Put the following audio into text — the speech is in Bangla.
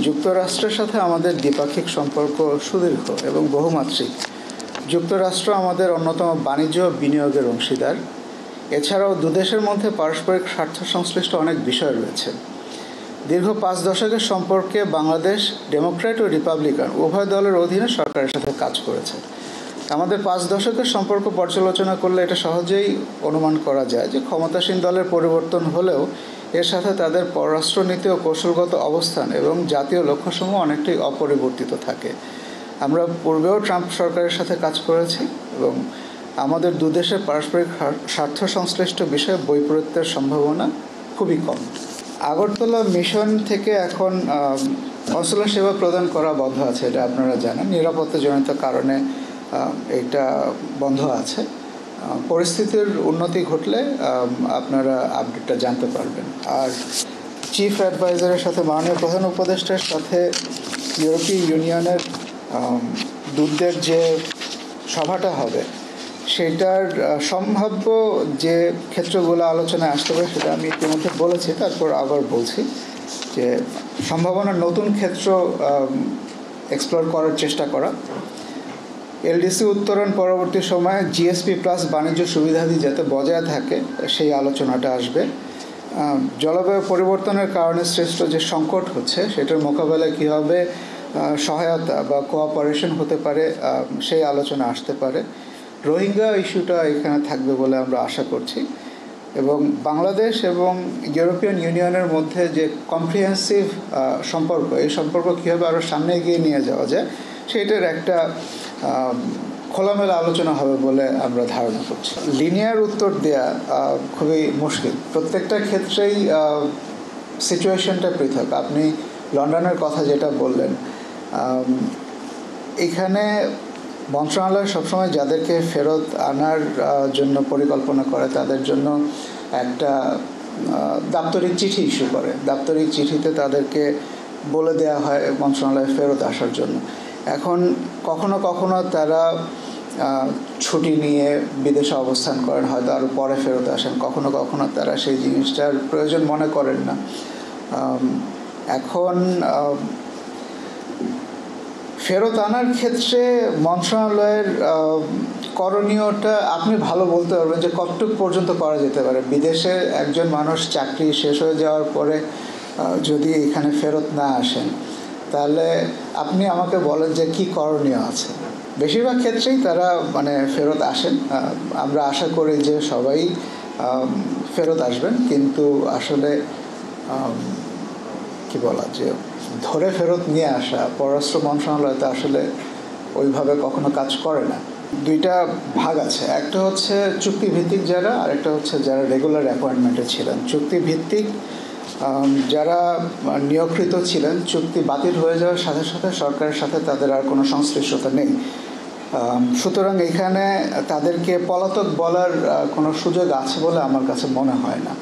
যুক্তরাষ্ট্রের সাথে আমাদের দ্বিপাক্ষিক সম্পর্ক সুদীর্ঘ এবং বহুমাত্রিক। যুক্তরাষ্ট্র আমাদের অন্যতম বাণিজ্য বিনিয়োগের অংশীদার। এছাড়াও দুদেশের মধ্যে পারস্পরিক স্বার্থ সংশ্লিষ্ট অনেক বিষয় রয়েছে। দীর্ঘ 5 দশকের সম্পর্কে বাংলাদেশ ডেমোক্র্যাট ও রিপাবলিকান উভয় দলের অধীনে সরকারের সাথে কাজ করেছে। আমাদের 5 দশকের সম্পর্ক পর্যালোচনা করলে এটা সহজেই অনুমান করা যায় যে ক্ষমতাসীন দলের পরিবর্তন হলেও এর সাথে তাদের পররাষ্ট্রনীতি ও কৌশলগত অবস্থান এবং জাতীয় লক্ষ্যসমূহ অনেকটাই অপরিবর্তিত থাকে। আমরা পূর্বেও ট্রাম্প সরকারের সাথে কাজ করেছি এবং আমাদের দুদেশের পারস্পরিক স্বার্থ সংশ্লিষ্ট বিষয়ে বৈপরীত্যের সম্ভাবনা খুবই কম। আগরতলা মিশন থেকে এখন কনসুলার সেবা প্রদান করা বন্ধ আছে, এটা আপনারা জানেন। নিরাপত্তাজনিত কারণে এটা বন্ধ আছে। পরিস্থিতির উন্নতি ঘটলে আপনারা আপডেটটা জানতে পারবেন। আর চিফ অ্যাডভাইজারের সাথে মাননীয় প্রধান উপদেষ্টার সাথে ইউরোপীয় ইউনিয়নের দূতদের যে সভাটা হবে সেটার সম্ভাব্য যে ক্ষেত্রগুলো আলোচনায় আসতে পারে সেটা আমি ইতিমধ্যে বলেছি, তারপর আবার বলছি যে সম্ভাবনার নতুন ক্ষেত্র এক্সপ্লোর করার চেষ্টা করা। এলডিসি উত্তরণ পরবর্তী সময়ে জিএসপি প্লাস বাণিজ্য সুবিধাদি যাতে বজায় থাকে সেই আলোচনাটা আসবে। জলবায়ু পরিবর্তনের কারণে সৃষ্ট যে সংকট হচ্ছে সেটার মোকাবেলায় কীভাবে সহায়তা বা কোঅপারেশন হতে পারে সেই আলোচনা আসতে পারে। রোহিঙ্গা ইস্যুটা এখানে থাকবে বলে আমরা আশা করছি। এবং বাংলাদেশ এবং ইউরোপিয়ান ইউনিয়নের মধ্যে যে কম্প্রিহেন্সিভ সম্পর্ক, এই সম্পর্ক কীভাবে আরও সামনে এগিয়ে নিয়ে যাওয়া যায় সেটার একটা খোলামেলা আলোচনা হবে বলে আমরা ধারণা করছি। লিনিয়ার উত্তর দেয়া খুবই মুশকিল। প্রত্যেকটা ক্ষেত্রেই সিচুয়েশনটা পৃথক। আপনি লন্ডনের কথা যেটা বললেন, এখানে মন্ত্রণালয় সবসময় যাদেরকে ফেরত আনার জন্য পরিকল্পনা করে তাদের জন্য একটা দাপ্তরিক চিঠি ইস্যু করে। দাপ্তরিক চিঠিতে তাদেরকে বলে দেওয়া হয় মন্ত্রণালয়ে ফেরত আসার জন্য। এখন কখনো কখনো তারা ছুটি নিয়ে বিদেশে অবস্থান করেন, হয়তো আরও পরে ফেরত আসেন। কখনো কখনো তারা সেই জিনিসটার প্রয়োজন মনে করেন না। এখন ফেরত আনার ক্ষেত্রে মন্ত্রণালয়ের করণীয়টা আপনি ভালো বলতে পারবেন যে কতটুকু পর্যন্ত করা যেতে পারে। বিদেশে একজন মানুষ চাকরি শেষ হয়ে যাওয়ার পরে যদি এখানে ফেরত না আসেন তাহলে আপনি আমাকে বলেন যে কি করণীয় আছে। বেশিরভাগ ক্ষেত্রেই তারা ফেরত আসেন। আমরা আশা করি যে সবাই ফেরত আসবেন, কিন্তু আসলে কি বলা যে ধরে ফেরত নিয়ে আসা পররাষ্ট্র মন্ত্রণালয় তো আসলে ওইভাবে কখনো কাজ করে না। দুইটা ভাগ আছে, একটা হচ্ছে চুক্তিভিত্তিক যারা, আর একটা হচ্ছে যারা রেগুলার অ্যাপয়েন্টমেন্টে ছিলেন। চুক্তিভিত্তিক যারা নিয়োগকৃত ছিলেন, চুক্তি বাতিল হয়ে যাওয়ার সাথে সাথে সরকারের সাথে তাদের আর কোনো সংশ্লিষ্টতা নেই। সুতরাং এখানে তাদেরকে পলাতক বলার কোনো সুযোগ আছে বলে আমার কাছে মনে হয় না।